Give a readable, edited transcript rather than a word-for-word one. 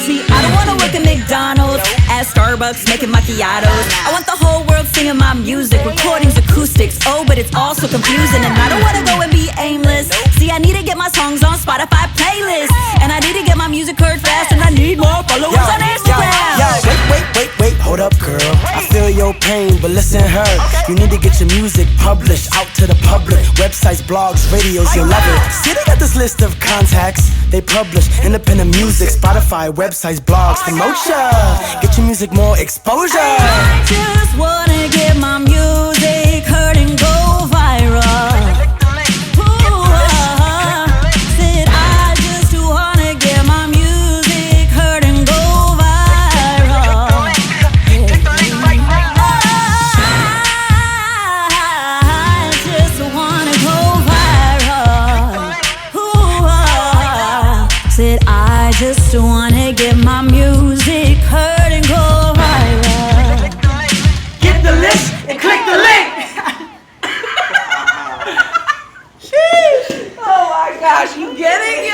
See, I don't wanna work at McDonald's, at Starbucks, making macchiatos. I want the whole world singing my music, recordings, acoustics. Oh, but it's all so confusing, and I don't wanna go and be aimless. See, I need to get my songs on Spotify playlists, and I need to get my music heard fast, and I need more followers on Instagram. Wait, hold up, girl. I feel your pain, but listen, her. You need to get your music published out to the public. Websites, blogs, radios, you'll love it. See, they got this list of contacts. They publish independent music, Spotify, websites, blogs. Promote ya, get your music more exposure. I just wanna get my music heard and go viral. Said I just wanna get my music heard and go viral. I just wanna go viral. Said I just wanna get my music heard and go viral. Get the list and click the link. Sheesh. Oh my gosh, you get it?